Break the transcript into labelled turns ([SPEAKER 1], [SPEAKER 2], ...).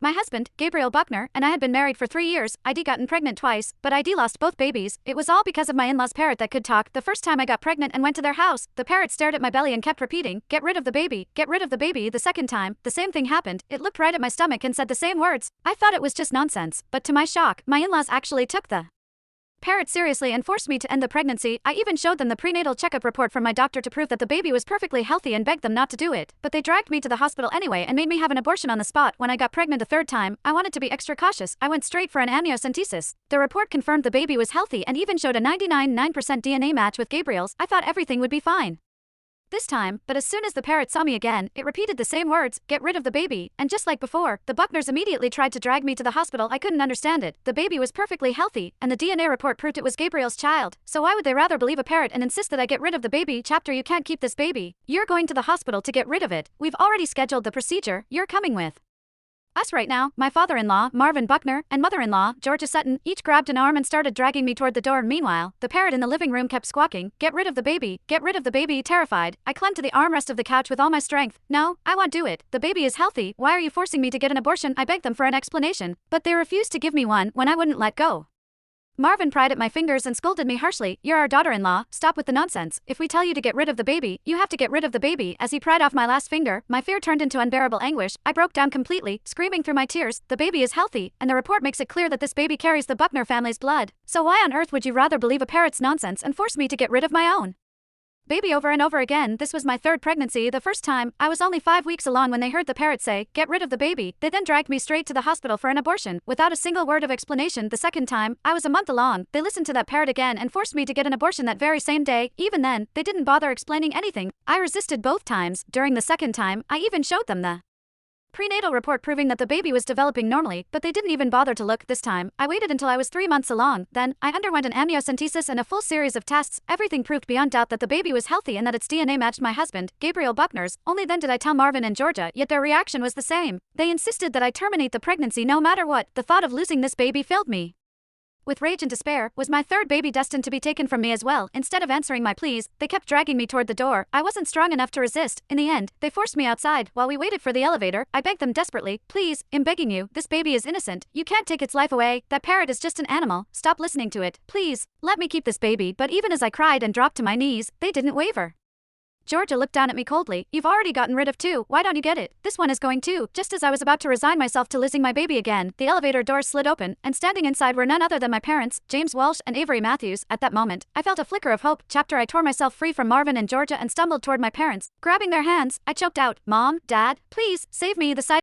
[SPEAKER 1] My husband, Gabriel Buckner, and I had been married for 3 years. I'd gotten pregnant twice, but I'd lost both babies. It was all because of my in-laws' parrot that could talk. The first time I got pregnant and went to their house, the parrot stared at my belly and kept repeating, "Get rid of the baby, get rid of the baby." The second time, the same thing happened. It looked right at my stomach and said the same words. I thought it was just nonsense, but to my shock, my in-laws actually took the parrot seriously and forced me to end the pregnancy. I even showed them the prenatal checkup report from my doctor to prove that the baby was perfectly healthy and begged them not to do it. But they dragged me to the hospital anyway and made me have an abortion on the spot. When I got pregnant a third time, I wanted to be extra cautious. I went straight for an amniocentesis. The report confirmed the baby was healthy and even showed a 99.9% DNA match with Gabriel's. I thought everything would be fine this time, but as soon as the parrot saw me again, it repeated the same words, "Get rid of the baby." And just like before, the Buckners immediately tried to drag me to the hospital. I couldn't understand it. The baby was perfectly healthy, and the DNA report proved it was Gabriel's child. So why would they rather believe a parrot and insist that I get rid of the baby? Chapter: You can't keep this baby. You're going to the hospital to get rid of it. We've already scheduled the procedure. You're coming with us right now. My father-in-law, Marvin Buckner, and mother-in-law, Georgia Sutton, each grabbed an arm and started dragging me toward the door. Meanwhile, the parrot in the living room kept squawking, "Get rid of the baby, get rid of the baby." Terrified, I clung to the armrest of the couch with all my strength. "No, I won't do it. The baby is healthy. Why are you forcing me to get an abortion?" I begged them for an explanation, but they refused to give me one when I wouldn't let go. Marvin pried at my fingers and scolded me harshly. "You're our daughter-in-law, stop with the nonsense. If we tell you to get rid of the baby, you have to get rid of the baby." As he pried off my last finger, my fear turned into unbearable anguish. I broke down completely, screaming through my tears, "The baby is healthy, and the report makes it clear that this baby carries the Buckner family's blood. So why on earth would you rather believe a parrot's nonsense and force me to get rid of my own baby over and over again?" This was my third pregnancy. The first time, I was only 5 weeks along when they heard the parrot say, "Get rid of the baby." They then dragged me straight to the hospital for an abortion, without a single word of explanation. The second time, I was a month along. They listened to that parrot again and forced me to get an abortion that very same day. Even then, they didn't bother explaining anything. I resisted both times. During the second time, I even showed them the prenatal report proving that the baby was developing normally, but they didn't even bother to look. This time, I waited until I was 3 months along. Then, I underwent an amniocentesis and a full series of tests. Everything proved beyond doubt that the baby was healthy and that its DNA matched my husband, Gabriel Buckner's. Only then did I tell Marvin and Georgia, yet their reaction was the same. They insisted that I terminate the pregnancy no matter what. The thought of losing this baby filled me with rage and despair. Was my third baby destined to be taken from me as well? Instead of answering my pleas, they kept dragging me toward the door. I wasn't strong enough to resist. In the end, they forced me outside. While we waited for the elevator, I begged them desperately, "Please, I'm begging you, this baby is innocent. You can't take its life away. That parrot is just an animal. Stop listening to it. Please, let me keep this baby." But even as I cried and dropped to my knees, they didn't waver. Georgia looked down at me coldly. "You've already gotten rid of 2, why don't you get it? This one is going too." Just as I was about to resign myself to losing my baby again, the elevator doors slid open, and standing inside were none other than my parents, James Walsh and Avery Matthews. At that moment, I felt a flicker of hope. Chapter: I tore myself free from Marvin and Georgia and stumbled toward my parents. Grabbing their hands, I choked out, "Mom, Dad, please, save me." The sight